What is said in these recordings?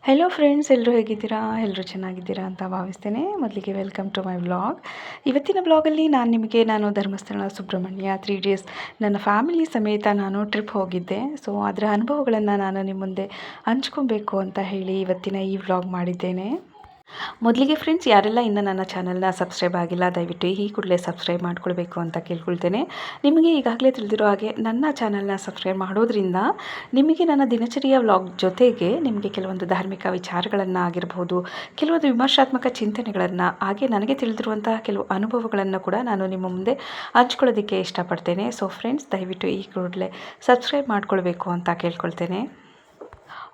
Hello friends, ಎಲ್ಲರೂ ಹೇಗಿದ್ದೀರಾ? ಎಲ್ಲರೂ ಚೆನ್ನಾಗಿದ್ದೀರಾ ಅಂತ ಭಾವಿಸ್ತೇನೆ. ಮೊದಲಿಗೆ ವೆಲ್ಕಮ್ ಟು ಮೈ ವ್ಲಾಗ್. ಇವತ್ತಿನ ವ್ಲಾಗಲ್ಲಿ ನಾನು ಧರ್ಮಸ್ಥಳ ಸುಬ್ರಹ್ಮಣ್ಯ 3 ಡೇಸ್ ನನ್ನ ಫ್ಯಾಮಿಲಿ ಸಮೇತ ನಾನು ಟ್ರಿಪ್ ಹೋಗಿದ್ದೆ. ಸೊ ಅದರ ಅನುಭವಗಳನ್ನು ನಾನು ನಿಮ್ಮ ಮುಂದೆ ಹಂಚ್ಕೊಬೇಕು ಅಂತ ಹೇಳಿ ಇವತ್ತಿನ ಈ ವ್ಲಾಗ್ ಮಾಡಿದ್ದೇನೆ. ಮೊದಲಿಗೆ ಫ್ರೆಂಡ್ಸ್, ಯಾರೆಲ್ಲ ಇನ್ನೂ ನನ್ನ ಚಾನಲ್ನ ಸಬ್ಸ್ಕ್ರೈಬ್ ಆಗಿಲ್ಲ, ದಯವಿಟ್ಟು ಈ ಕೂಡಲೇ ಸಬ್ಸ್ಕ್ರೈಬ್ ಮಾಡ್ಕೊಳ್ಬೇಕು ಅಂತ ಕೇಳ್ಕೊಳ್ತೇನೆ. ನಿಮಗೆ ಈಗಾಗಲೇ ತಿಳಿದಿರೋ ಹಾಗೆ ನನ್ನ ಚಾನಲ್ನ ಸಬ್ಸ್ಕ್ರೈಬ್ ಮಾಡೋದ್ರಿಂದ ನಿಮಗೆ ನನ್ನ ದಿನಚರಿಯ ವ್ಲಾಗ್ ಜೊತೆಗೆ ನಿಮಗೆ ಕೆಲವೊಂದು ಧಾರ್ಮಿಕ ವಿಚಾರಗಳನ್ನು ಆಗಿರ್ಬೋದು, ಕೆಲವೊಂದು ವಿಮರ್ಶಾತ್ಮಕ ಚಿಂತನೆಗಳನ್ನು, ಹಾಗೆ ನನಗೆ ತಿಳಿದಿರುವಂತಹ ಕೆಲವು ಅನುಭವಗಳನ್ನು ಕೂಡ ನಾನು ನಿಮ್ಮ ಮುಂದೆ ಹಂಚ್ಕೊಳ್ಳೋದಕ್ಕೆ ಇಷ್ಟಪಡ್ತೇನೆ. ಸೊ ಫ್ರೆಂಡ್ಸ್, ದಯವಿಟ್ಟು ಈ ಕೂಡಲೇ ಸಬ್ಸ್ಕ್ರೈಬ್ ಮಾಡ್ಕೊಳ್ಬೇಕು ಅಂತ ಕೇಳ್ಕೊಳ್ತೇನೆ.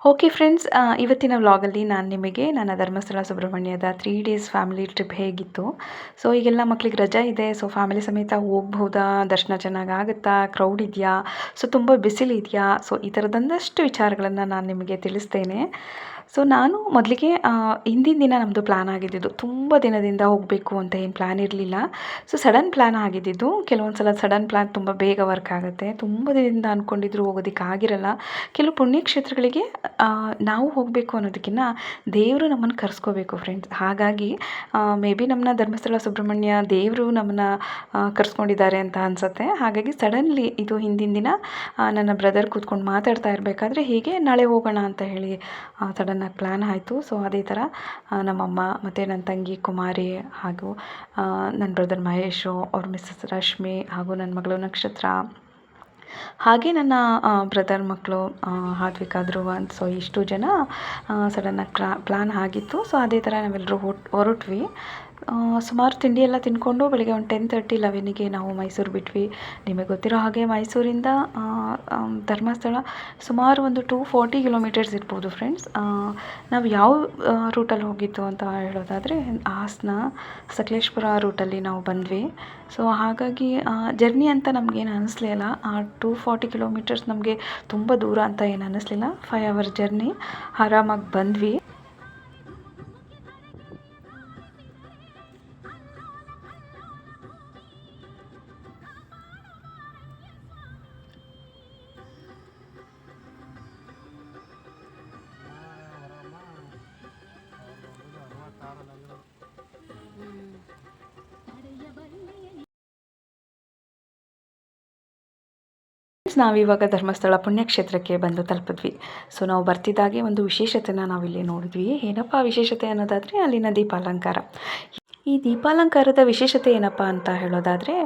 ಓಕೆ ಫ್ರೆಂಡ್ಸ್, ಇವತ್ತಿನ ವ್ಲಾಗಲ್ಲಿ ನಾನು ನಿಮಗೆ ನನ್ನ ಧರ್ಮಸ್ಥಳ ಸುಬ್ರಹ್ಮಣ್ಯದ 3 ಡೇಸ್ ಫ್ಯಾಮಿಲಿ ಟ್ರಿಪ್ ಹೇಗಿತ್ತು. ಸೊ ಈಗೆಲ್ಲ ಮಕ್ಕಳಿಗೆ ರಜಾ ಇದೆ. ಸೊ ಫ್ಯಾಮಿಲಿ ಸಮೇತ ಹೋಗ್ಬೋದಾ, ದರ್ಶನ ಚೆನ್ನಾಗಾಗುತ್ತಾ, ಕ್ರೌಡ್ ಇದೆಯಾ, ಸೊ ತುಂಬ ಬಿಸಿಲಿದೆಯಾ, ಸೊ ಈ ಥರದೊಂದಷ್ಟು ವಿಚಾರಗಳನ್ನು ನಾನು ನಿಮಗೆ ತಿಳಿಸ್ತೇನೆ. ಸೊ ನಾನು ಮೊದಲಿಗೆ ಹಿಂದಿನ ದಿನ ನಮ್ಮದು ಪ್ಲ್ಯಾನ್ ಆಗಿದ್ದಿದ್ದು, ತುಂಬ ದಿನದಿಂದ ಹೋಗಬೇಕು ಅಂತ ಏನು ಪ್ಲ್ಯಾನ್ ಇರಲಿಲ್ಲ. ಸೊ ಸಡನ್ ಪ್ಲ್ಯಾನ್ ಆಗಿದ್ದಿದ್ದು. ಕೆಲವೊಂದು ಸಲ ಸಡನ್ ಪ್ಲ್ಯಾನ್ ತುಂಬ ಬೇಗ ವರ್ಕ್ ಆಗುತ್ತೆ. ತುಂಬ ದಿನದಿಂದ ಅಂದ್ಕೊಂಡಿದ್ರು ಹೋಗೋದಕ್ಕಾಗಿರಲ್ಲ. ಕೆಲವು ಪುಣ್ಯಕ್ಷೇತ್ರಗಳಿಗೆ ನಾವು ಹೋಗಬೇಕು ಅನ್ನೋದಕ್ಕಿಂತ ದೇವರು ನಮ್ಮನ್ನು ಕರೆಸ್ಕೋಬೇಕು ಫ್ರೆಂಡ್ಸ್. ಹಾಗಾಗಿ ಮೇ ಬಿ ನಮ್ಮನ್ನ ಧರ್ಮಸ್ಥಳ ಸುಬ್ರಹ್ಮಣ್ಯ ದೇವರು ನಮ್ಮನ್ನು ಕರೆಸ್ಕೊಂಡಿದ್ದಾರೆ ಅಂತ ಅನಿಸುತ್ತೆ. ಹಾಗಾಗಿ ಸಡನ್ಲಿ ಇದು ಹಿಂದಿನ ದಿನ ನನ್ನ ಬ್ರದರ್ ಕೂತ್ಕೊಂಡು ಮಾತಾಡ್ತಾ ಇರಬೇಕಾದ್ರೆ ಹೀಗೆ ನಾಳೆ ಹೋಗೋಣ ಅಂತ ಹೇಳಿ ಸಡನ್ನಾಗಿ ಪ್ಲ್ಯಾನ್ ಆಯಿತು. ಸೊ ಅದೇ ಥರ ನಮ್ಮಮ್ಮ ಮತ್ತು ನನ್ನ ತಂಗಿ ಕುಮಾರಿ ಹಾಗೂ ನನ್ನ ಬ್ರದರ್ ಮಹೇಶು, ಅವ್ರ ಮಿಸ್ಸಸ್ ರಶ್ಮಿ ಹಾಗೂ ನನ್ನ ಮಗಳು ನಕ್ಷತ್ರ, ಹಾಗೆ ನನ್ನ ಬ್ರದರ್ ಮಕ್ಕಳು ಹಾದ್ವಿಕಾ, ಧ್ರುವ ಅಂತ, ಸೊ ಇಷ್ಟು ಜನ ಸಡನ್ನಾಗಿ ಪ್ಲ್ಯಾನ್ ಆಗಿತ್ತು. ಸೊ ಅದೇ ಥರ ನಾವೆಲ್ಲರೂ ಹೊರಟ್ವಿ. ಸುಮಾರು ತಿಂಡಿ ಎಲ್ಲ ತಿಂದ್ಕೊಂಡು ಬೆಳಿಗ್ಗೆ ಒಂದು 10:30, 11ಗೆ ನಾವು ಮೈಸೂರು ಬಿಟ್ವಿ. ನಿಮಗೆ ಗೊತ್ತಿರೋ ಹಾಗೆ ಮೈಸೂರಿಂದ ಧರ್ಮಸ್ಥಳ ಸುಮಾರು ಒಂದು 240 ಕಿಲೋಮೀಟರ್ಸ್ ಇರ್ಬೋದು ಫ್ರೆಂಡ್ಸ್. ನಾವು ಯಾವ ರೂಟಲ್ಲಿ ಹೋಗಿದ್ದು ಅಂತ ಹೇಳೋದಾದರೆ ಹಾಸನ ಸಕಲೇಶಪುರ ರೂಟಲ್ಲಿ ನಾವು ಬಂದ್ವಿ. ಸೊ ಹಾಗಾಗಿ ಜರ್ನಿ ಅಂತ ನಮಗೇನು ಅನ್ನಿಸ್ಲಿಲ್ಲ. 240 ಕಿಲೋಮೀಟರ್ಸ್ ನಮಗೆ ತುಂಬ ದೂರ ಅಂತ ಏನು ಅನ್ನಿಸ್ಲಿಲ್ಲ. 5 ಅವರ್ ಜರ್ನಿ ಆರಾಮಾಗಿ ಬಂದ್ವಿ. ನಾವಿವಾಗ ಧರ್ಮಸ್ಥಳ ಪುಣ್ಯಕ್ಷೇತ್ರಕ್ಕೆ ಬಂದು ತಲುಪಿದ್ವಿ. ಸೊ ನಾವು ಬರ್ತಿದ್ದಾಗೆ ಒಂದು ವಿಶೇಷತೆನ ನಾವಿಲ್ಲಿ ನೋಡಿದ್ವಿ. ಏನಪ್ಪ ವಿಶೇಷತೆ ಅನ್ನೋದಾದರೆ ಅಲ್ಲಿನ ದೀಪಾಲಂಕಾರ. ಈ ದೀಪಾಲಂಕಾರದ ವಿಶೇಷತೆ ಏನಪ್ಪ ಅಂತ ಹೇಳೋದಾದರೆ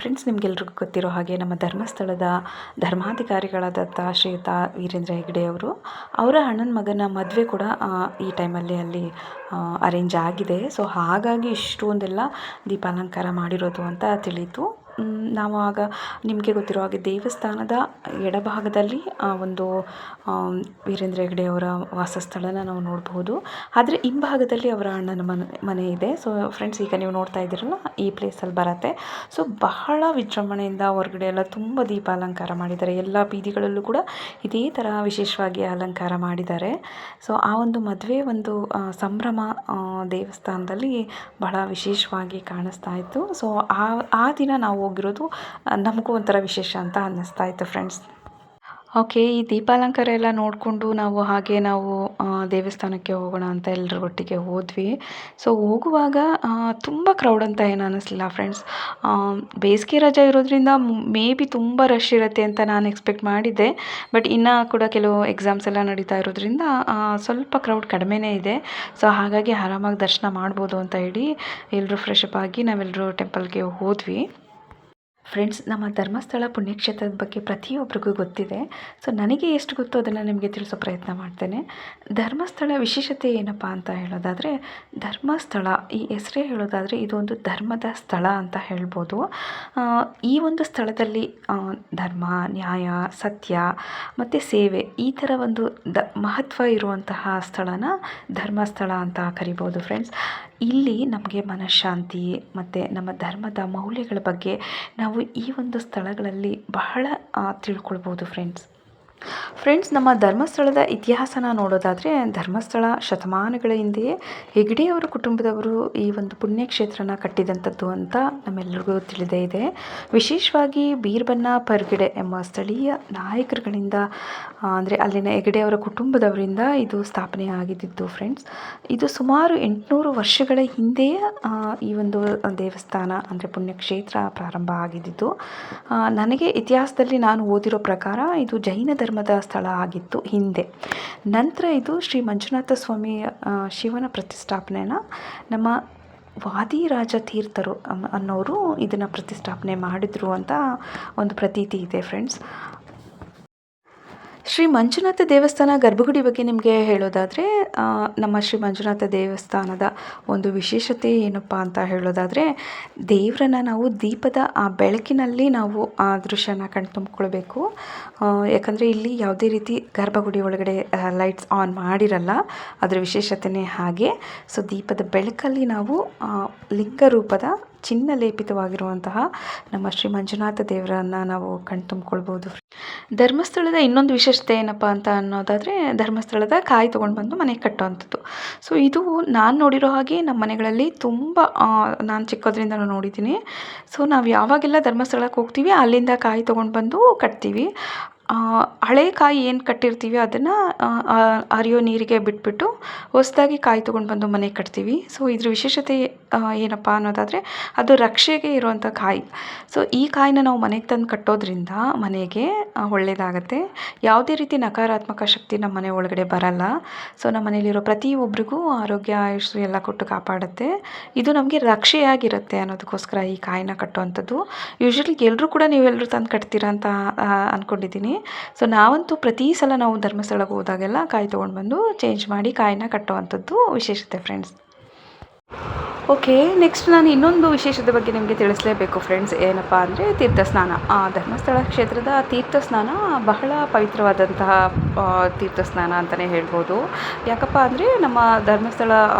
ಫ್ರೆಂಡ್ಸ್, ನಿಮಗೆಲ್ರಿಗೂ ಗೊತ್ತಿರೋ ಹಾಗೆ ನಮ್ಮ ಧರ್ಮಸ್ಥಳದ ಧರ್ಮಾಧಿಕಾರಿಗಳಾದಂಥ ಶ್ರೀಯುತ ವೀರೇಂದ್ರ ಹೆಗ್ಗಡೆ ಅವರು, ಅವರ ಅಣ್ಣನ ಮಗನ ಮದುವೆ ಕೂಡ ಈ ಟೈಮಲ್ಲಿ ಅಲ್ಲಿ ಅರೇಂಜ್ ಆಗಿದೆ. ಸೊ ಹಾಗಾಗಿ ಇಷ್ಟೊಂದೆಲ್ಲ ದೀಪಾಲಂಕಾರ ಮಾಡಿರೋದು ಅಂತ ತಿಳಿಯಿತು. ನಾವು ಆಗ ನಿಮಗೆ ಗೊತ್ತಿರೋ ಹಾಗೆ ದೇವಸ್ಥಾನದ ಎಡಭಾಗದಲ್ಲಿ ಒಂದು ವೀರೇಂದ್ರ ಹೆಗ್ಗಡೆ ಅವರ ವಾಸಸ್ಥಳನ ನಾವು ನೋಡಬಹುದು. ಆದರೆ ಹಿಂಭಾಗದಲ್ಲಿ ಅವರ ಅಣ್ಣನ ಮನೆ ಇದೆ. ಸೊ ಫ್ರೆಂಡ್ಸ್, ಈಗ ನೀವು ನೋಡ್ತಾ ಇದ್ದೀರಲ್ಲ, ಈ ಪ್ಲೇಸಲ್ಲಿ ಬರುತ್ತೆ. ಸೊ ಬಹಳ ವಿಜೃಂಭಣೆಯಿಂದ ಹೊರಗಡೆ ಎಲ್ಲ ತುಂಬ ದೀಪ ಅಲಂಕಾರ ಮಾಡಿದ್ದಾರೆ. ಎಲ್ಲ ಬೀದಿಗಳಲ್ಲೂ ಕೂಡ ಇದೇ ಥರ ವಿಶೇಷವಾಗಿ ಅಲಂಕಾರ ಮಾಡಿದ್ದಾರೆ. ಸೊ ಆ ಒಂದು ಮದುವೆ ಒಂದು ಸಂಭ್ರಮ ದೇವಸ್ಥಾನದಲ್ಲಿ ಬಹಳ ವಿಶೇಷವಾಗಿ ಕಾಣಿಸ್ತಾ ಇತ್ತು. ಸೊ ಆ ದಿನ ನಾವು ಹೋಗಿರೋದು ನಮಗೂ ಒಂಥರ ವಿಶೇಷ ಅಂತ ಅನ್ನಿಸ್ತಾ ಇತ್ತು ಫ್ರೆಂಡ್ಸ್. ಓಕೆ, ಈ ದೀಪಾಲಂಕಾರ ಎಲ್ಲ ನೋಡಿಕೊಂಡು ನಾವು ದೇವಸ್ಥಾನಕ್ಕೆ ಹೋಗೋಣ ಅಂತ ಎಲ್ಲರೂ ಒಟ್ಟಿಗೆ ಹೋದ್ವಿ. ಸೊ ಹೋಗುವಾಗ ತುಂಬ ಕ್ರೌಡ್ ಅಂತ ಏನು ಅನ್ನಿಸ್ಲಿಲ್ಲ ಫ್ರೆಂಡ್ಸ್. ಬೇಸಿಗೆ ರಜೆ ಇರೋದ್ರಿಂದ ಮೇ ಬಿ ತುಂಬ ರಶ್ ಇರುತ್ತೆ ಅಂತ ನಾನು ಎಕ್ಸ್ಪೆಕ್ಟ್ ಮಾಡಿದ್ದೆ. ಬಟ್ ಇನ್ನೂ ಕೂಡ ಕೆಲವು ಎಕ್ಸಾಮ್ಸ್ ಎಲ್ಲ ನಡೀತಾ ಇರೋದ್ರಿಂದ ಸ್ವಲ್ಪ ಕ್ರೌಡ್ ಕಡಿಮೆನೇ ಇದೆ. ಸೊ ಹಾಗಾಗಿ ಆರಾಮಾಗಿ ದರ್ಶನ ಮಾಡ್ಬೋದು ಅಂತ ಹೇಳಿ ಎಲ್ಲರೂ ಫ್ರೆಶ್ ಅಪ್ ಆಗಿ ನಾವೆಲ್ಲರೂ ಟೆಂಪಲ್ಗೆ ಹೋದ್ವಿ. ಫ್ರೆಂಡ್ಸ್, ನಮ್ಮ ಧರ್ಮಸ್ಥಳ ಪುಣ್ಯಕ್ಷೇತ್ರದ ಬಗ್ಗೆ ಪ್ರತಿಯೊಬ್ಬರಿಗೂ ಗೊತ್ತಿದೆ. ಸೊ ನನಗೆ ಎಷ್ಟು ಗೊತ್ತೋ ಅದನ್ನು ನಿಮಗೆ ತಿಳಿಸೋ ಪ್ರಯತ್ನ ಮಾಡ್ತೇನೆ. ಧರ್ಮಸ್ಥಳ ವಿಶೇಷತೆ ಏನಪ್ಪ ಅಂತ ಹೇಳೋದಾದರೆ, ಧರ್ಮಸ್ಥಳ ಈ ಹೆಸರೇ ಹೇಳೋದಾದರೆ ಇದೊಂದು ಧರ್ಮದ ಸ್ಥಳ ಅಂತ ಹೇಳ್ಬೋದು. ಈ ಒಂದು ಸ್ಥಳದಲ್ಲಿ ಧರ್ಮ, ನ್ಯಾಯ, ಸತ್ಯ ಮತ್ತು ಸೇವೆ ಈ ಥರ ಒಂದು ಮಹತ್ವ ಇರುವಂತಹ ಸ್ಥಳನ ಧರ್ಮಸ್ಥಳ ಅಂತ ಕರಿಬೋದು ಫ್ರೆಂಡ್ಸ್. ಇಲ್ಲಿ ನಮಗೆ ಮನಃಶಾಂತಿ ಮತ್ತು ನಮ್ಮ ಧರ್ಮದ ಮೌಲ್ಯಗಳ ಬಗ್ಗೆ ನಾವು ಈ ಒಂದು ಸ್ಥಳಗಳಲ್ಲಿ ಬಹಳ ತಿಳ್ಕೊಳ್ಬೋದು ಫ್ರೆಂಡ್ಸ್. ಫ್ರೆಂಡ್ಸ್, ನಮ್ಮ ಧರ್ಮಸ್ಥಳದ ಇತಿಹಾಸನ ನೋಡೋದಾದರೆ, ಧರ್ಮಸ್ಥಳ ಶತಮಾನಗಳ ಹಿಂದೆಯೇ ಹೆಗ್ಡೆಯವರ ಕುಟುಂಬದವರು ಈ ಒಂದು ಪುಣ್ಯಕ್ಷೇತ್ರನ ಕಟ್ಟಿದಂಥದ್ದು ಅಂತ ನಮ್ಮೆಲ್ಲರಿಗೂ ತಿಳಿದೇ ಇದೆ. ವಿಶೇಷವಾಗಿ ಬೀರ್ಬನ್ನ ಪರ್ಗಿಡೆ ಎಂಬ ಸ್ಥಳೀಯ ನಾಯಕರುಗಳಿಂದ, ಅಂದರೆ ಅಲ್ಲಿನ ಹೆಗ್ಡೆಯವರ ಕುಟುಂಬದವರಿಂದ ಇದು ಸ್ಥಾಪನೆ ಆಗಿದ್ದಿದ್ದು ಫ್ರೆಂಡ್ಸ್. ಇದು ಸುಮಾರು 800 ವರ್ಷಗಳ ಹಿಂದೆಯೇ ಈ ಒಂದು ದೇವಸ್ಥಾನ ಅಂದರೆ ಪುಣ್ಯಕ್ಷೇತ್ರ ಪ್ರಾರಂಭ ಆಗಿದ್ದಿದ್ದು. ನನಗೆ ಇತಿಹಾಸದಲ್ಲಿ ನಾನು ಓದಿರೋ ಪ್ರಕಾರ ಇದು ಜೈನ ಧರ್ಮದ ಸ್ಥಳ ಆಗಿತ್ತು ಹಿಂದೆ. ನಂತರ ಇದು ಶ್ರೀ ಮಂಜುನಾಥ ಸ್ವಾಮಿ ಶಿವನ ಪ್ರತಿಷ್ಠಾಪನೆನ ನಮ್ಮ ವಾದಿರಾಜ ತೀರ್ಥರು ಅನ್ನೋರು ಇದನ್ನು ಪ್ರತಿಷ್ಠಾಪನೆ ಮಾಡಿದರು ಅಂತ ಒಂದು ಪ್ರತೀತಿ ಇದೆ ಫ್ರೆಂಡ್ಸ್. ಶ್ರೀ ಮಂಜುನಾಥ ದೇವಸ್ಥಾನ ಗರ್ಭಗುಡಿ ಬಗ್ಗೆ ನಿಮಗೆ ಹೇಳೋದಾದರೆ, ನಮ್ಮ ಶ್ರೀ ಮಂಜುನಾಥ ದೇವಸ್ಥಾನದ ಒಂದು ವಿಶೇಷತೆ ಏನಪ್ಪ ಅಂತ ಹೇಳೋದಾದರೆ, ದೇವರನ್ನು ನಾವು ದೀಪದ ಆ ಬೆಳಕಿನಲ್ಲಿ ನಾವು ಆ ದೃಶ್ಯನ ಕಣ್ತುಂಬಿಕೊಳ್ಬೇಕು. ಯಾಕಂದರೆ ಇಲ್ಲಿ ಯಾವುದೇ ರೀತಿ ಗರ್ಭಗುಡಿ ಒಳಗಡೆ ಲೈಟ್ಸ್ ಆನ್ ಮಾಡಿರಲ್ಲ, ಅದರ ವಿಶೇಷತೆಯೇ ಹಾಗೆ. ಸೊ ದೀಪದ ಬೆಳಕಲ್ಲಿ ನಾವು ಲಿಂಗ ರೂಪದ ಚಿನ್ನ ಲೇಪಿತವಾಗಿರುವಂತಹ ನಮ್ಮ ಶ್ರೀ ಮಂಜುನಾಥ ದೇವರನ್ನು ನಾವು ಕಣ್ತುಂಬಿಕೊಳ್ಬೋದು. ಧರ್ಮಸ್ಥಳದ ಇನ್ನೊಂದು ವಿಶೇಷತೆ ಏನಪ್ಪ ಅಂತ ಅನ್ನೋದಾದರೆ, ಧರ್ಮಸ್ಥಳದ ಕಾಯಿ ತೊಗೊಂಡು ಬಂದು ಮನೆಗೆ ಕಟ್ಟುವಂಥದ್ದು. ಸೊ ಇದು ನಾನು ನೋಡಿರೋ ಹಾಗೆ ನಮ್ಮ ಮನೆಗಳಲ್ಲಿ ತುಂಬ, ನಾನು ಚಿಕ್ಕದ್ರಿಂದ ನೋಡಿದ್ದೀನಿ. ಸೊ ನಾವು ಯಾವಾಗೆಲ್ಲ ಧರ್ಮಸ್ಥಳಕ್ಕೆ ಹೋಗ್ತೀವಿ ಅಲ್ಲಿಂದ ಕಾಯಿ ತೊಗೊಂಡು ಬಂದು ಕಟ್ತೀವಿ. ಹಳೆ ಕಾಯಿ ಏನು ಕಟ್ಟಿರ್ತೀವಿ ಅದನ್ನು ಹರಿಯೋ ನೀರಿಗೆ ಬಿಟ್ಬಿಟ್ಟು ಹೊಸದಾಗಿ ಕಾಯಿ ತೊಗೊಂಡು ಬಂದು ಮನೆಗೆ ಕಟ್ತೀವಿ. ಸೊ ಇದ್ರ ವಿಶೇಷತೆ ಏನಪ್ಪ ಅನ್ನೋದಾದರೆ, ಅದು ರಕ್ಷೆಗೆ ಇರುವಂಥ ಕಾಯಿ. ಸೊ ಈ ಕಾಯಿನ ನಾವು ಮನೆಗೆ ತಂದು ಕಟ್ಟೋದ್ರಿಂದ ಮನೆಗೆ ಒಳ್ಳೆಯದಾಗತ್ತೆ. ಯಾವುದೇ ರೀತಿ ನಕಾರಾತ್ಮಕ ಶಕ್ತಿ ನಮ್ಮ ಮನೆ ಒಳಗಡೆ ಬರಲ್ಲ. ಸೊ ನಮ್ಮ ಮನೇಲಿರೋ ಪ್ರತಿಯೊಬ್ಬರಿಗೂ ಆರೋಗ್ಯ ಆಯುಷ್ಯ ಎಲ್ಲ ಕೊಟ್ಟು ಕಾಪಾಡುತ್ತೆ. ಇದು ನಮಗೆ ರಕ್ಷೆಯಾಗಿರುತ್ತೆ ಅನ್ನೋದಕ್ಕೋಸ್ಕರ ಈ ಕಾಯಿನ ಕಟ್ಟುವಂಥದ್ದು. ಯೂಶ್ವಲಿ ಎಲ್ಲರೂ ಕೂಡ ನೀವೆಲ್ಲರೂ ತಂದು ಕಟ್ತೀರಾ ಅಂತ ಅಂದ್ಕೊಂಡಿದ್ದೀನಿ. ಸೊ ನಾವಂತೂ ಪ್ರತಿ ಸಲ ನಾವು ಧರ್ಮಸ್ಥಳಕ್ಕೆ ಹೋದಾಗೆಲ್ಲ ಕಾಯಿ ತೊಗೊಂಡು ಬಂದು ಚೇಂಜ್ ಮಾಡಿ ಕಾಯಿನ ಕಟ್ಟುವಂಥದ್ದು ವಿಶೇಷತೆ ಫ್ರೆಂಡ್ಸ್. ಓಕೆ, ನೆಕ್ಸ್ಟ್ ನಾನು ಇನ್ನೊಂದು ವಿಶೇಷತೆ ಬಗ್ಗೆ ನಿಮಗೆ ತಿಳಿಸಲೇಬೇಕು ಫ್ರೆಂಡ್ಸ್. ಏನಪ್ಪ ಅಂದರೆ ತೀರ್ಥಸ್ನಾನ. ಧರ್ಮಸ್ಥಳ ಕ್ಷೇತ್ರದ ತೀರ್ಥಸ್ನಾನ ಬಹಳ ಪವಿತ್ರವಾದಂತಹ ತೀರ್ಥಸ್ನಾನ ಅಂತಲೇ ಹೇಳ್ಬೋದು. ಯಾಕಪ್ಪ ಅಂದರೆ ನಮ್ಮ ಧರ್ಮಸ್ಥಳ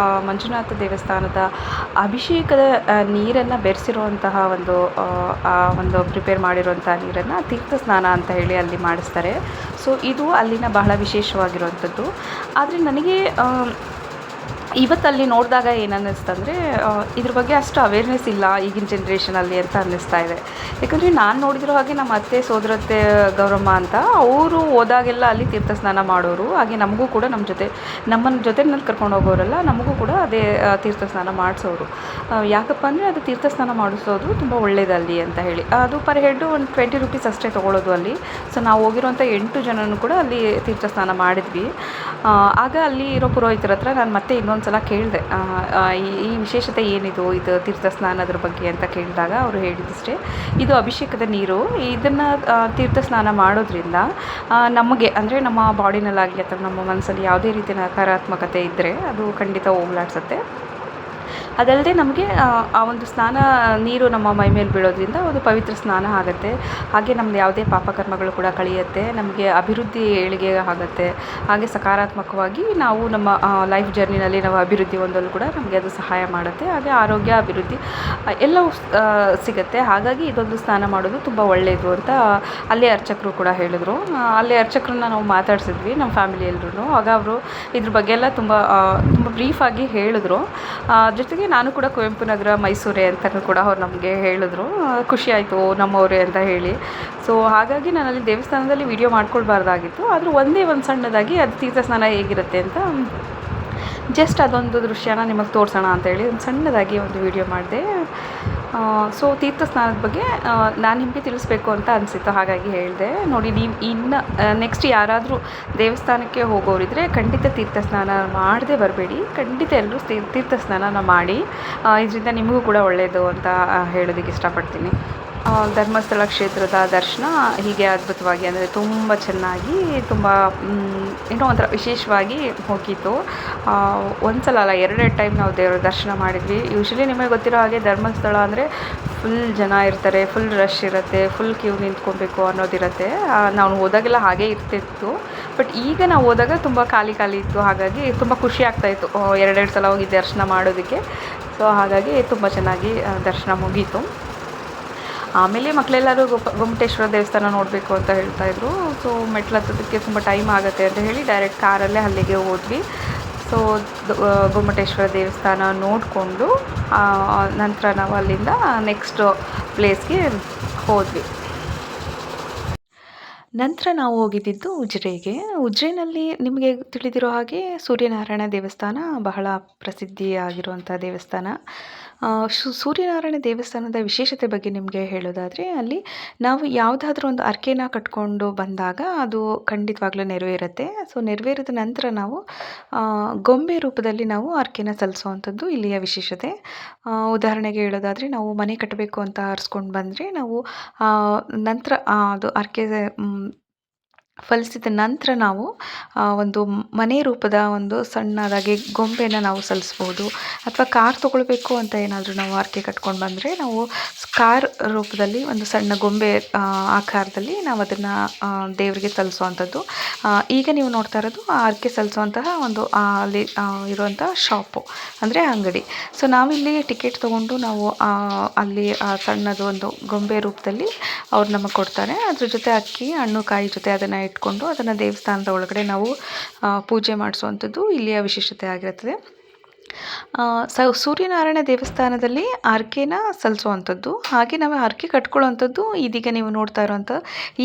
ಮಂಜುನಾಥ ದೇವಸ್ಥಾನದ ಅಭಿಷೇಕದ ನೀರನ್ನು ಬೆರೆಸಿರುವಂತಹ ಒಂದು ಪ್ರಿಪೇರ್ ಮಾಡಿರುವಂಥ ನೀರನ್ನು ತೀರ್ಥಸ್ನಾನ ಅಂತ ಹೇಳಿ ಅಲ್ಲಿ ಮಾಡಿಸ್ತಾರೆ. ಸೊ ಇದು ಅಲ್ಲಿನ ಬಹಳ ವಿಶೇಷವಾಗಿರುವಂಥದ್ದು. ಆದರೆ ನನಗೆ ಇವತ್ತಲ್ಲಿ ನೋಡಿದಾಗ ಏನು ಅನ್ನಿಸ್ತಂದರೆ, ಇದ್ರ ಬಗ್ಗೆ ಅಷ್ಟು ಅವೇರ್ನೆಸ್ ಇಲ್ಲ ಈಗಿನ ಜನ್ರೇಷನಲ್ಲಿ ಅಂತ ಅನ್ನಿಸ್ತಾ ಇದೆ. ಯಾಕಂದರೆ ನಾನು ನೋಡಿದಿರೋ ಹಾಗೆ ನಮ್ಮ ಅತ್ತೆ ಸೋದರತ್ತೆ ಗೌರಮ್ಮ ಅಂತ, ಅವರು ಹೋದಾಗೆಲ್ಲ ಅಲ್ಲಿ ತೀರ್ಥ ಸ್ನಾನ ಮಾಡೋರು. ಹಾಗೆ ನಮಗೂ ಕೂಡ ನಮ್ಮನ್ನು ಜೊತೆನಲ್ಲಿ ಕರ್ಕೊಂಡು ಹೋಗೋರೆಲ್ಲ ನಮಗೂ ಕೂಡ ಅದೇ ತೀರ್ಥ ಸ್ನಾನ ಮಾಡಿಸೋರು. ಯಾಕಪ್ಪ ಅಂದರೆ ಅದು ತೀರ್ಥ ಸ್ನಾನ ಮಾಡಿಸೋದು ತುಂಬ ಒಳ್ಳೆಯದಲ್ಲಿ ಅಂತ ಹೇಳಿ. ಅದು ಪರ್ ಹೆಡ್ಡು ಒಂದು 20 ರೂಪೀಸ್ ಅಷ್ಟೇ ತೊಗೊಳ್ಳೋದು ಅಲ್ಲಿ. ಸೊ ನಾವು ಹೋಗಿರೋಂಥ 8 ಜನನೂ ಕೂಡ ಅಲ್ಲಿ ತೀರ್ಥ ಸ್ನಾನ ಮಾಡಿದ್ವಿ. ಆಗ ಅಲ್ಲಿ ಇರೋ ಪುರೋಹಿತರ ಹತ್ರ ನಾನು ಮತ್ತೆ ಇನ್ನೊಂದು ಸಲ ಕೇಳಿದೆ, ಈ ವಿಶೇಷತೆ ಏನಿದು ಇದು ತೀರ್ಥ ಸ್ನಾನದ್ರ ಬಗ್ಗೆ ಅಂತ ಕೇಳಿದಾಗ ಅವರು ಹೇಳಿದಷ್ಟೇ, ಇದು ಅಭಿಷೇಕದ ನೀರು. ಇದನ್ನು ತೀರ್ಥ ಸ್ನಾನ ಮಾಡೋದ್ರಿಂದ ನಮಗೆ ಅಂದರೆ ನಮ್ಮ ಬಾಡಿನಲ್ಲಾಗಲಿ ಅಥವಾ ನಮ್ಮ ಮನಸ್ಸಲ್ಲಿ ಯಾವುದೇ ರೀತಿಯ ನಕಾರಾತ್ಮಕತೆ ಇದ್ದರೆ ಅದು ಖಂಡಿತ ಹೋಗ್ಲಾಡ್ಸುತ್ತೆ. ಅದಲ್ಲದೆ ನಮಗೆ ಆ ಒಂದು ಸ್ನಾನ ನೀರು ನಮ್ಮ ಮೈ ಮೇಲೆ ಬೀಳೋದ್ರಿಂದ ಒಂದು ಪವಿತ್ರ ಸ್ನಾನ ಆಗುತ್ತೆ. ಹಾಗೆ ನಮ್ಮದು ಯಾವುದೇ ಪಾಪಕರ್ಮಗಳು ಕೂಡ ಕಳೆಯುತ್ತೆ, ನಮಗೆ ಅಭಿವೃದ್ಧಿ ಏಳಿಗೆ ಆಗುತ್ತೆ. ಹಾಗೆ ಸಕಾರಾತ್ಮಕವಾಗಿ ನಾವು ನಮ್ಮ ಲೈಫ್ ಜರ್ನಿನಲ್ಲಿ ನಾವು ಅಭಿವೃದ್ಧಿ ಹೊಂದಲು ಕೂಡ ನಮಗೆ ಅದು ಸಹಾಯ ಮಾಡುತ್ತೆ. ಹಾಗೆ ಆರೋಗ್ಯ ಅಭಿವೃದ್ಧಿ ಎಲ್ಲವೂ ಸಿಗುತ್ತೆ. ಹಾಗಾಗಿ ಇದೊಂದು ಸ್ನಾನ ಮಾಡೋದು ತುಂಬ ಒಳ್ಳೆಯದು ಅಂತ ಅಲ್ಲೇ ಅರ್ಚಕರು ಕೂಡ ಹೇಳಿದ್ರು. ಅಲ್ಲೇ ಅರ್ಚಕರನ್ನ ನಾವು ಮಾತಾಡಿಸಿದ್ವಿ ನಮ್ಮ ಫ್ಯಾಮಿಲಿ ಎಲ್ಲರೂ. ಆಗ ಅವರು ಇದ್ರ ಬಗ್ಗೆ ಎಲ್ಲ ತುಂಬ ಬ್ರೀಫಾಗಿ ಹೇಳಿದ್ರು. ಜೊತೆಗೆ ನಾನು ಕೂಡ ಕುವೆಂಪು ನಗರ ಮೈಸೂರೇ ಅಂತಲೂ ಕೂಡ ಅವ್ರು ನಮಗೆ ಹೇಳಿದ್ರು. ಖುಷಿ ಆಯಿತು ನಮ್ಮವರೇ ಅಂತ ಹೇಳಿ. ಸೊ ಹಾಗಾಗಿ ನಾನು ಅಲ್ಲಿ ದೇವಸ್ಥಾನದಲ್ಲಿ ವೀಡಿಯೋ ಮಾಡ್ಕೊಳ್ಬಾರ್ದಾಗಿತ್ತು. ಆದರೂ ಒಂದೇ ಒಂದು ಸಣ್ಣದಾಗಿ ಅದು ತೀರ್ಥ ಸ್ನಾನ ಹೇಗಿರುತ್ತೆ ಅಂತ ಜಸ್ಟ್ ಅದೊಂದು ದೃಶ್ಯನ ನಿಮಗೆ ತೋರಿಸೋಣ ಅಂತೇಳಿ ಒಂದು ಸಣ್ಣದಾಗಿ ಒಂದು ವಿಡಿಯೋ ಮಾಡಿದೆ. ಸೊ ತೀರ್ಥ ಸ್ನಾನದ ಬಗ್ಗೆ ನಾನು ನಿಮಗೆ ತಿಳಿಸ್ಬೇಕು ಅಂತ ಅನಿಸಿತ್ತು, ಹಾಗಾಗಿ ಹೇಳಿದೆ. ನೋಡಿ, ನೀವು ಇನ್ನು ನೆಕ್ಸ್ಟ್ ಯಾರಾದರೂ ದೇವಸ್ಥಾನಕ್ಕೆ ಹೋಗೋರಿದ್ರೆ ಖಂಡಿತ ತೀರ್ಥ ಸ್ನಾನ ಮಾಡದೆ ಬರಬೇಡಿ. ಖಂಡಿತ ಎಲ್ಲರೂ ತೀರ್ಥ ಸ್ನಾನ ಮಾಡಿ. ಇದರಿಂದ ನಿಮಗೂ ಕೂಡ ಒಳ್ಳೆಯದು ಅಂತ ಹೇಳೋದಕ್ಕೆ ಇಷ್ಟಪಡ್ತೀನಿ. ಧರ್ಮಸ್ಥಳ ಕ್ಷೇತ್ರದ ದರ್ಶನ ಹೀಗೆ ಅದ್ಭುತವಾಗಿ ಅಂದರೆ ತುಂಬ ಚೆನ್ನಾಗಿ, ತುಂಬ ಏನೋ ಒಂಥರ ವಿಶೇಷವಾಗಿ ಹೋಗಿತ್ತು. ಒಂದು ಸಲ ಅಲ್ಲ, 2 ಟೈಮ್ ನಾವು ದೇವರ ದರ್ಶನ ಮಾಡಿದ್ವಿ. ಯೂಶ್ವಲಿ ನಿಮಗೆ ಗೊತ್ತಿರೋ ಹಾಗೆ ಧರ್ಮಸ್ಥಳ ಅಂದರೆ ಫುಲ್ ಜನ ಇರ್ತಾರೆ, ಫುಲ್ ರಶ್ ಇರುತ್ತೆ, ಫುಲ್ ಕ್ಯೂ ನಿಂತ್ಕೊಬೇಕು ಅನ್ನೋದಿರುತ್ತೆ. ನಾವು ಹೋದಾಗೆಲ್ಲ ಹಾಗೇ ಇರ್ತಿತ್ತು. ಬಟ್ ಈಗ ನಾವು ಹೋದಾಗ ತುಂಬ ಖಾಲಿ ಇತ್ತು. ಹಾಗಾಗಿ ತುಂಬ ಖುಷಿ ಆಗ್ತಾಯಿತ್ತು 2 ಸಲ ಹೋಗಿ ದರ್ಶನ ಮಾಡೋದಕ್ಕೆ. ಸೊ ಹಾಗಾಗಿ ತುಂಬ ಚೆನ್ನಾಗಿ ದರ್ಶನ ಮುಗೀತು. ಆಮೇಲೆ ಮಕ್ಕಳೆಲ್ಲರೂ ಗೊಮ್ಮಟೇಶ್ವರ ದೇವಸ್ಥಾನ ನೋಡಬೇಕು ಅಂತ ಹೇಳ್ತಾಯಿದ್ರು. ಸೊ ಮೆಟ್ಲು ಹತ್ತೋದಕ್ಕೆ ತುಂಬ ಟೈಮ್ ಆಗುತ್ತೆ ಅಂತ ಹೇಳಿ ಡೈರೆಕ್ಟ್ ಕಾರಲ್ಲೇ ಅಲ್ಲಿಗೆ ಹೋದ್ವಿ. ಸೊ ಗೊಮ್ಮಟೇಶ್ವರ ದೇವಸ್ಥಾನ ನೋಡಿಕೊಂಡು ನಂತರ ನಾವು ಅಲ್ಲಿಂದ ನೆಕ್ಸ್ಟ್ ಪ್ಲೇಸ್ಗೆ ಹೋದ್ವಿ. ನಂತರ ನಾವು ಹೋಗಿದ್ದಿದ್ದು ಉಜಿರೆಗೆ. ಉಜಿರೆನಲ್ಲಿ ನಿಮಗೆ ತಿಳಿದಿರೋ ಹಾಗೆ ಸೂರ್ಯನಾರಾಯಣ ದೇವಸ್ಥಾನ ಬಹಳ ಪ್ರಸಿದ್ಧಿಯಾಗಿರುವಂಥ ದೇವಸ್ಥಾನ. ಸೂರ್ಯನಾರಾಯಣ ದೇವಸ್ಥಾನದ ವಿಶೇಷತೆ ಬಗ್ಗೆ ನಿಮಗೆ ಹೇಳೋದಾದರೆ, ಅಲ್ಲಿ ನಾವು ಯಾವುದಾದ್ರೂ ಒಂದು ಹರಕೆನ ಕಟ್ಕೊಂಡು ಬಂದಾಗ ಅದು ಖಂಡಿತವಾಗ್ಲೂ ನೆರವೇರುತ್ತೆ. ಸೊ ನೆರವೇರಿದ ನಂತರ ನಾವು ಗೊಂಬೆ ರೂಪದಲ್ಲಿ ನಾವು ಹರಕೆನ ಸಲ್ಲಿಸುವಂಥದ್ದು ಇಲ್ಲಿಯ ವಿಶೇಷತೆ. ಉದಾಹರಣೆಗೆ ಹೇಳೋದಾದರೆ, ನಾವು ಮನೆ ಕಟ್ಟಬೇಕು ಅಂತ ಹರ್ಸ್ಕೊಂಡು ಬಂದರೆ ನಾವು ನಂತರ ಅದು ಹರಕೆ ಫಲಿಸಿದ ನಂತರ ನಾವು ಒಂದು ಮನೆ ರೂಪದ ಒಂದು ಸಣ್ಣದಾಗಿ ಗೊಂಬೆನ ನಾವು ಸಲ್ಲಿಸ್ಬೋದು. ಅಥವಾ ಕಾರ್ ತೊಗೊಳ್ಬೇಕು ಅಂತ ಏನಾದರೂ ನಾವು ಹರಕೆ ಕಟ್ಕೊಂಡು ಬಂದರೆ ನಾವು ಕಾರ್ ರೂಪದಲ್ಲಿ ಒಂದು ಸಣ್ಣ ಗೊಂಬೆ ಆಕಾರದಲ್ಲಿ ನಾವು ಅದನ್ನು ದೇವರಿಗೆ ಸಲ್ಲಿಸುವಂಥದ್ದು. ಈಗ ನೀವು ನೋಡ್ತಾ ಇರೋದು ಆ ಹರಕೆ ಸಲ್ಲಿಸುವಂತಹ ಒಂದು ಅಲ್ಲಿ ಇರುವಂಥ ಶಾಪು, ಅಂದರೆ ಅಂಗಡಿ. ಸೊ ನಾವಿಲ್ಲಿ ಟಿಕೆಟ್ ತೊಗೊಂಡು ನಾವು ಅಲ್ಲಿ ಸಣ್ಣದು ಒಂದು ಗೊಂಬೆ ರೂಪದಲ್ಲಿ ಅವ್ರು ನಮಗೆ ಕೊಡ್ತಾರೆ. ಅದ್ರ ಜೊತೆ ಅಕ್ಕಿ, ಹಣ್ಣು, ಕಾಯಿ ಜೊತೆ ಅದನ್ನು ಇಟ್ಕೊಂಡು ಅದನ್ನು ದೇವಸ್ಥಾನದ ಒಳಗಡೆ ನಾವು ಪೂಜೆ ಮಾಡಿಸುವಂಥದ್ದು ಇಲ್ಲಿಯ ವಿಶೇಷತೆ ಆಗಿರುತ್ತದೆ. ಸೂರ್ಯನಾರಾಯಣ ದೇವಸ್ಥಾನದಲ್ಲಿ ಹರಕೆನ ಸಲ್ಲಿಸುವಂಥದ್ದು. ಹಾಗೆ ನಾವು ಹರಕೆ ಕಟ್ಕೊಳ್ಳುವಂಥದ್ದು ಇದೀಗ ನೀವು ನೋಡ್ತಾ ಇರೋವಂಥ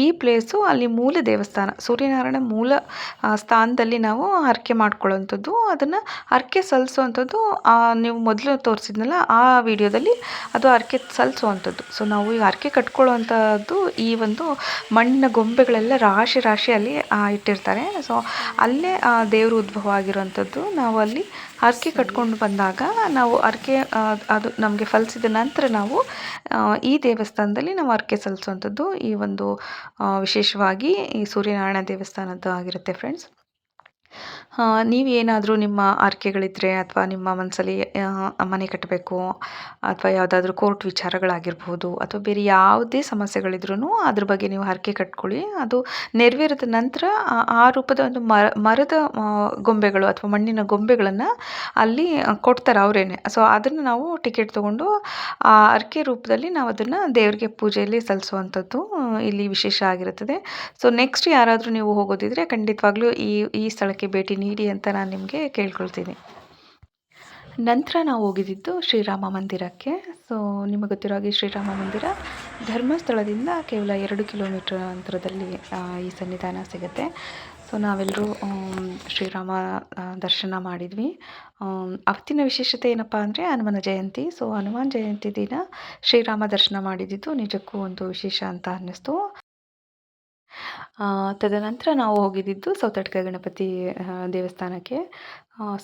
ಈ ಪ್ಲೇಸು ಅಲ್ಲಿ ಮೂಲ ದೇವಸ್ಥಾನ, ಸೂರ್ಯನಾರಾಯಣ ಮೂಲ ಸ್ಥಾನದಲ್ಲಿ ನಾವು ಹರಕೆ ಮಾಡ್ಕೊಳ್ಳೋವಂಥದ್ದು. ಅದನ್ನು ಹರಕೆ ಸಲ್ಲಿಸುವಂಥದ್ದು ನೀವು ಮೊದಲು ತೋರಿಸಿದ್ನಲ್ಲ ಆ ವಿಡಿಯೋದಲ್ಲಿ ಅದು ಹರಕೆ ಸಲ್ಲಿಸುವಂಥದ್ದು. ಸೊ ನಾವು ಈ ಹರಕೆ ಕಟ್ಕೊಳ್ಳುವಂಥದ್ದು ಈ ಒಂದು ಮಣ್ಣಿನ ಗೊಂಬೆಗಳೆಲ್ಲ ರಾಶಿ ರಾಶಿಯಲ್ಲಿ ಇಟ್ಟಿರ್ತಾರೆ. ಸೊ ಅಲ್ಲೇ ದೇವರು ಉದ್ಭವ ಆಗಿರುವಂಥದ್ದು. ನಾವು ಅಲ್ಲಿ ಹರಕೆ ಕಟ್ಕೊಂಡು ಬಂದಾಗ ನಾವು ಹರಕೆ ಅದು ನಮಗೆ ಫಲಿಸಿದ ನಂತರ ನಾವು ಈ ದೇವಸ್ಥಾನದಲ್ಲಿ ನಾವು ಹರಕೆ ಸಲ್ಲಿಸುವಂಥದ್ದು ಈ ಒಂದು ವಿಶೇಷವಾಗಿ ಈ ಸೂರ್ಯನಾರಾಯಣ ದೇವಸ್ಥಾನದ್ದು ಆಗಿರುತ್ತೆ ಫ್ರೆಂಡ್ಸ್. ನೀವೇನಾದರೂ ನಿಮ್ಮ ಆರ್ಕೆಗಳಿದ್ದರೆ ಅಥವಾ ನಿಮ್ಮ ಮನಸ್ಸಲ್ಲಿ ಮನೆ ಕಟ್ಟಬೇಕು ಅಥವಾ ಯಾವುದಾದ್ರೂ ಕೋರ್ಟ್ ವಿಚಾರಗಳಾಗಿರ್ಬೋದು ಅಥವಾ ಬೇರೆ ಯಾವುದೇ ಸಮಸ್ಯೆಗಳಿದ್ರೂ ಅದ್ರ ಬಗ್ಗೆ ನೀವು ಹರಕೆ ಕಟ್ಕೊಳ್ಳಿ. ಅದು ನೆರವೇರಿದ ನಂತರ ಆ ರೂಪದ ಒಂದು ಮರದ ಗೊಂಬೆಗಳು ಅಥವಾ ಮಣ್ಣಿನ ಗೊಂಬೆಗಳನ್ನು ಅಲ್ಲಿ ಕೊಡ್ತಾರೆ ಅವರೇನೆ. ಸೊ ಅದನ್ನು ನಾವು ಟಿಕೆಟ್ ತೊಗೊಂಡು ಆ ಹರಕೆ ರೂಪದಲ್ಲಿ ನಾವು ಅದನ್ನು ದೇವರಿಗೆ ಪೂಜೆಯಲ್ಲಿ ಸಲ್ಲಿಸುವಂಥದ್ದು ಇಲ್ಲಿ ವಿಶೇಷ ಆಗಿರುತ್ತದೆ. ಸೊ ನೆಕ್ಸ್ಟ್ ಯಾರಾದರೂ ನೀವು ಹೋಗೋದಿದ್ರೆ ಖಂಡಿತವಾಗ್ಲೂ ಈ ಸ್ಥಳಕ್ಕೆ ಭೇಟಿ ನೀಡಿ ಅಂತ ನಾನು ನಿಮಗೆ ಕೇಳ್ಕೊಳ್ತೀನಿ. ನಂತರ ನಾವು ಹೋಗಿದ್ದಿದ್ದು ಶ್ರೀರಾಮ ಮಂದಿರಕ್ಕೆ. ಸೊ ನಿಮಗೆ ಗೊತ್ತಿರೋ ಹಾಗೆ ಶ್ರೀರಾಮ ಮಂದಿರ ಧರ್ಮಸ್ಥಳದಿಂದ ಕೇವಲ 2 ಕಿಲೋಮೀಟರ್ ಅಂತರದಲ್ಲಿ ಈ ಸನ್ನಿಧಾನ ಸಿಗುತ್ತೆ. ಸೊ ನಾವೆಲ್ಲರೂ ಶ್ರೀರಾಮ ದರ್ಶನ ಮಾಡಿದ್ವಿ. ಅವತ್ತಿನ ವಿಶೇಷತೆ ಏನಪ್ಪ ಅಂದರೆ ಹನುಮನ ಜಯಂತಿ. ಸೊ ಹನುಮಾನ್ ಜಯಂತಿ ದಿನ ಶ್ರೀರಾಮ ದರ್ಶನ ಮಾಡಿದ್ದು ನಿಜಕ್ಕೂ ಒಂದು ವಿಶೇಷ ಅಂತ ಅನ್ನಿಸ್ತು. ತದನಂತರ ನಾವು ಹೋಗಿದ್ದಿದ್ದು ಸೌತಡ್ಕ ಗಣಪತಿ ದೇವಸ್ಥಾನಕ್ಕೆ.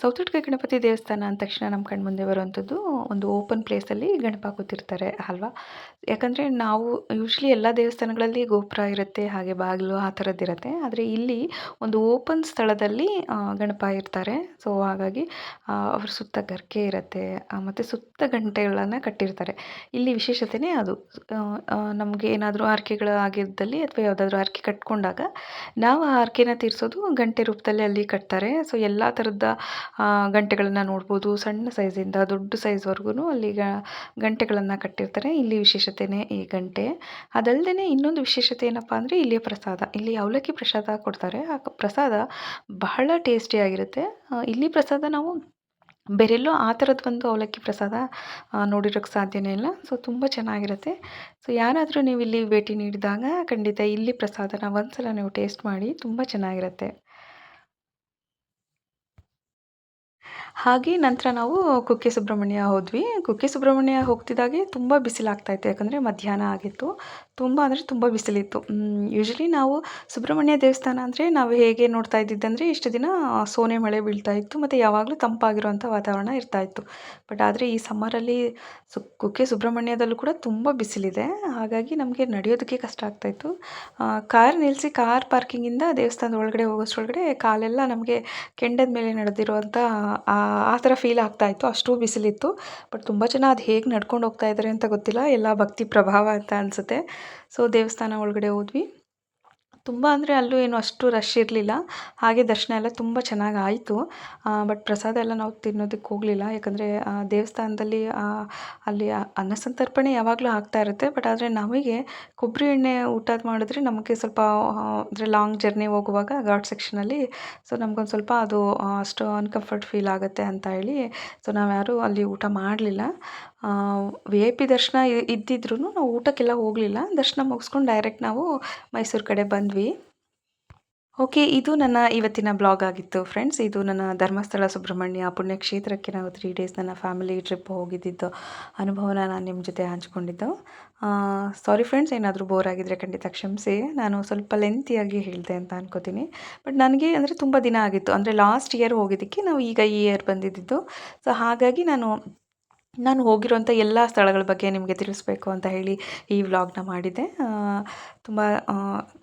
ಸೌತಡ್ಕ ಗಣಪತಿ ದೇವಸ್ಥಾನ ಅಂದ ತಕ್ಷಣ ನಮ್ಮ ಕಣ್ಮುಂದೆ ಬರುವಂಥದ್ದು ಒಂದು ಓಪನ್ ಪ್ಲೇಸಲ್ಲಿ ಗಣಪ ಕೂತಿರ್ತಾರೆ ಅಲ್ವಾ. ಯಾಕಂದರೆ ನಾವು ಯೂಶ್ವಲಿ ಎಲ್ಲ ದೇವಸ್ಥಾನಗಳಲ್ಲಿ ಗೋಪುರ ಇರುತ್ತೆ, ಹಾಗೆ ಬಾಗಿಲು ಆ ಥರದ್ದಿರುತ್ತೆ. ಆದರೆ ಇಲ್ಲಿ ಒಂದು ಓಪನ್ ಸ್ಥಳದಲ್ಲಿ ಗಣಪ ಇರ್ತಾರೆ. ಸೊ ಹಾಗಾಗಿ ಅವ್ರ ಸುತ್ತ ಗರ್ಕೆ ಇರುತ್ತೆ ಮತ್ತು ಸುತ್ತ ಗಂಟೆಗಳನ್ನು ಕಟ್ಟಿರ್ತಾರೆ. ಇಲ್ಲಿ ವಿಶೇಷತೆಯೇ ಅದು. ನಮಗೆ ಏನಾದರೂ ಹರಕೆಗಳು ಆಗಿದ್ದಲ್ಲಿ ಅಥವಾ ಯಾವುದಾದ್ರೂ ಹರಕೆ ಕಟ್ಕೊಂಡಾಗ ನಾವು ಆ ಹರಕೆನ ತೀರಿಸೋದು ಗಂಟೆ ರೂಪದಲ್ಲಿ ಅಲ್ಲಿ ಕಟ್ತಾರೆ. ಸೊ ಎಲ್ಲ ಥರದ ಗಂಟೆಗಳನ್ನು ನೋಡ್ಬೋದು. ಸಣ್ಣ ಸೈಜಿಂದ ದೊಡ್ಡ ಸೈಜ್ವರೆಗೂ ಅಲ್ಲಿ ಗಂಟೆಗಳನ್ನು ಕಟ್ಟಿರ್ತಾರೆ. ಇಲ್ಲಿ ವಿಶೇಷತೆಯೇ ಈ ಗಂಟೆ. ಅದಲ್ಲದೆ ಇನ್ನೊಂದು ವಿಶೇಷತೆ ಏನಪ್ಪ ಅಂದರೆ ಇಲ್ಲಿಯ ಪ್ರಸಾದ. ಇಲ್ಲಿ ಅವಲಕ್ಕಿ ಪ್ರಸಾದ ಕೊಡ್ತಾರೆ. ಆ ಪ್ರಸಾದ ಬಹಳ ಟೇಸ್ಟಿಯಾಗಿರುತ್ತೆ. ಇಲ್ಲಿ ಪ್ರಸಾದ ನಾವು ಬೇರೆಲ್ಲೋ ಆ ಥರದ್ದು ಒಂದು ಅವಲಕ್ಕಿ ಪ್ರಸಾದ ನೋಡಿರೋಕ್ಕೆ ಸಾಧ್ಯನೇ ಇಲ್ಲ. ಸೊ ತುಂಬ ಚೆನ್ನಾಗಿರುತ್ತೆ. ಸೊ ಯಾರಾದರೂ ನೀವು ಇಲ್ಲಿ ಭೇಟಿ ನೀಡಿದಾಗ ಖಂಡಿತ ಇಲ್ಲಿ ಪ್ರಸಾದನ ಒಂದ್ಸಲ ನೀವು ಟೇಸ್ಟ್ ಮಾಡಿ, ತುಂಬ ಚೆನ್ನಾಗಿರುತ್ತೆ. ಹಾಗೆ ನಂತರ ನಾವು ಕುಕ್ಕೆ ಸುಬ್ರಹ್ಮಣ್ಯ ಹೋದ್ವಿ. ಕುಕ್ಕೆ ಸುಬ್ರಹ್ಮಣ್ಯ ಹೋಗ್ತಿದ್ದಾಗೆ ತುಂಬ ಬಿಸಿಲಾಗ್ತಾಯಿತ್ತು. ಯಾಕಂದರೆ ಮಧ್ಯಾಹ್ನ ಆಗಿತ್ತು. ತುಂಬ ಅಂದರೆ ತುಂಬ ಬಿಸಿಲಿತ್ತು. ಯೂಶ್ವಲಿ ನಾವು ಸುಬ್ರಹ್ಮಣ್ಯ ದೇವಸ್ಥಾನ ಅಂದರೆ ನಾವು ಹೇಗೆ ನೋಡ್ತಾ ಇದ್ದಿದ್ದಂದರೆ ಇಷ್ಟು ದಿನ ಸೋನೆ ಮಳೆ ಬೀಳ್ತಾ ಇತ್ತು ಮತ್ತು ಯಾವಾಗಲೂ ತಂಪಾಗಿರುವಂಥ ವಾತಾವರಣ ಇರ್ತಾಯಿತ್ತು. ಬಟ್ ಆದರೆ ಈ ಸಮ್ಮರಲ್ಲಿ ಕುಕ್ಕೆ ಸುಬ್ರಹ್ಮಣ್ಯದಲ್ಲೂ ಕೂಡ ತುಂಬ ಬಿಸಿಲಿದೆ. ಹಾಗಾಗಿ ನಮಗೆ ನಡೆಯೋದಕ್ಕೆ ಕಷ್ಟ ಆಗ್ತಾಯಿತ್ತು. ಕಾರ್ ನಿಲ್ಲಿಸಿ ಕಾರ್ ಪಾರ್ಕಿಂಗಿಂದ ದೇವಸ್ಥಾನದ ಒಳಗಡೆ ಹೋಗೋಷ್ಟ್ರೊಳಗಡೆ ಕಾಲೆಲ್ಲ ನಮಗೆ ಕೆಂಡದ ಮೇಲೆ ನಡೆದಿರುವಂಥ ಆ ಥರ ಫೀಲ್ ಆಗ್ತಾಯಿತ್ತು. ಅಷ್ಟು ಬಿಸಿಲಿತ್ತು. ಬಟ್ ತುಂಬ ಜನ ಅದು ಹೇಗೆ ನಡ್ಕೊಂಡು ಹೋಗ್ತಾ ಇದ್ದಾರೆ ಅಂತ ಗೊತ್ತಿಲ್ಲ. ಎಲ್ಲ ಭಕ್ತಿ ಪ್ರಭಾವ ಅಂತ ಅನಿಸುತ್ತೆ. ಸೊ ದೇವಸ್ಥಾನ ಒಳಗಡೆ ಹೋದ್ವಿ. ತುಂಬ ಅಂದರೆ ಅಲ್ಲೂ ಏನು ಅಷ್ಟು ರಶ್ ಇರಲಿಲ್ಲ. ಹಾಗೆ ದರ್ಶನ ಎಲ್ಲ ತುಂಬ ಚೆನ್ನಾಗಿ ಆಯಿತು. ಬಟ್ ಪ್ರಸಾದ ಎಲ್ಲ ನಾವು ತಿನ್ನೋದಕ್ಕೆ ಹೋಗಲಿಲ್ಲ. ಯಾಕಂದರೆ ದೇವಸ್ಥಾನದಲ್ಲಿ ಅಲ್ಲಿ ಅನ್ನಸಂತರ್ಪಣೆ ಯಾವಾಗಲೂ ಆಗ್ತಾ ಇರುತ್ತೆ. ಬಟ್ ಆದರೆ ನಮಗೆ ಕೊಬ್ಬರಿ ಎಣ್ಣೆ ಊಟ ಮಾಡಿದ್ರೆ ನಮಗೆ ಸ್ವಲ್ಪ ಅಂದರೆ ಲಾಂಗ್ ಜರ್ನಿ ಹೋಗುವಾಗ ಘಾಟ್ ಸೆಕ್ಷನಲ್ಲಿ ಸೊ ನಮ್ಗೊಂದು ಸ್ವಲ್ಪ ಅದು ಅಷ್ಟು ಅನ್ಕಂಫರ್ಟ್ ಫೀಲ್ ಆಗುತ್ತೆ ಅಂತ ಹೇಳಿ ಸೊ ನಾವ್ಯಾರೂ ಅಲ್ಲಿ ಊಟ ಮಾಡಲಿಲ್ಲ. VIP ದರ್ಶನ ಇದ್ದಿದ್ರೂ ನಾವು ಊಟಕ್ಕೆಲ್ಲ ಹೋಗಲಿಲ್ಲ. ದರ್ಶನ ಮುಗಿಸ್ಕೊಂಡು ಡೈರೆಕ್ಟ್ ನಾವು ಮೈಸೂರು ಕಡೆ ಬಂದ್ವಿ. ಓಕೆ, ಇದು ನನ್ನ ಇವತ್ತಿನ ಬ್ಲಾಗ್ ಆಗಿತ್ತು ಫ್ರೆಂಡ್ಸ್. ಇದು ನನ್ನ ಧರ್ಮಸ್ಥಳ ಸುಬ್ರಹ್ಮಣ್ಯ ಪುಣ್ಯಕ್ಷೇತ್ರಕ್ಕೆ ನಾವು 3 ಡೇಸ್ ನನ್ನ ಫ್ಯಾಮಿಲಿ ಟ್ರಿಪ್ ಹೋಗಿದ್ದಿದ್ದು ಅನುಭವನ ನಾನು ನಿಮ್ಮ ಜೊತೆ ಹಂಚ್ಕೊಂಡಿದ್ದು. ಸಾರಿ ಫ್ರೆಂಡ್ಸ್, ಏನಾದರೂ ಬೋರ್ ಆಗಿದ್ದರೆ ಖಂಡಿತ ಕ್ಷಮಿಸಿ. ನಾನು ಸ್ವಲ್ಪ ಲೆಂತಿಯಾಗಿ ಹೇಳಿದೆ ಅಂತ ಅನ್ಕೋತೀನಿ. ಬಟ್ ನನಗೆ ಅಂದರೆ ತುಂಬ ದಿನ ಆಗಿತ್ತು, ಅಂದರೆ ಲಾಸ್ಟ್ ಇಯರ್ ಹೋಗಿದ್ದಕ್ಕೆ ನಾವು ಈಗ ಈ ಇಯರ್ ಬಂದಿದ್ದು. ಸೊ ಹಾಗಾಗಿ ನಾನು ಹೋಗಿರೋಂಥ ಎಲ್ಲ ಸ್ಥಳಗಳ ಬಗ್ಗೆ ನಿಮಗೆ ತಿಳಿಸ್ಬೇಕು ಅಂತ ಹೇಳಿ ಈ ವ್ಲಾಗ್ನ ಮಾಡಿದ್ದೆ. ತುಂಬ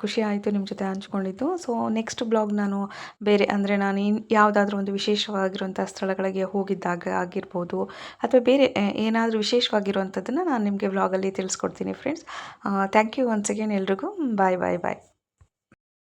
ಖುಷಿ ಆಯಿತು ನಿಮ್ಮ ಜೊತೆ ಹಂಚ್ಕೊಂಡಿದ್ದು. ಸೊ ನೆಕ್ಸ್ಟ್ ಬ್ಲಾಗ್ ನಾನು ಬೇರೆ ಅಂದರೆ ನಾನು ಯಾವುದಾದ್ರೂ ಒಂದು ವಿಶೇಷವಾಗಿರುವಂಥ ಸ್ಥಳಗಳಿಗೆ ಹೋಗಿದ್ದಾಗ ಆಗಿರ್ಬೋದು, ಅಥವಾ ಬೇರೆ ಏನಾದರೂ ವಿಶೇಷವಾಗಿರುವಂಥದ್ದನ್ನು ನಾನು ನಿಮಗೆ ವ್ಲಾಗಲ್ಲಿ ತಿಳಿಸ್ಕೊಡ್ತೀನಿ friends. Thank you once again ಎಲ್ರಿಗೂ. ಬಾಯ್ ಬಾಯ್ ಬಾಯ್.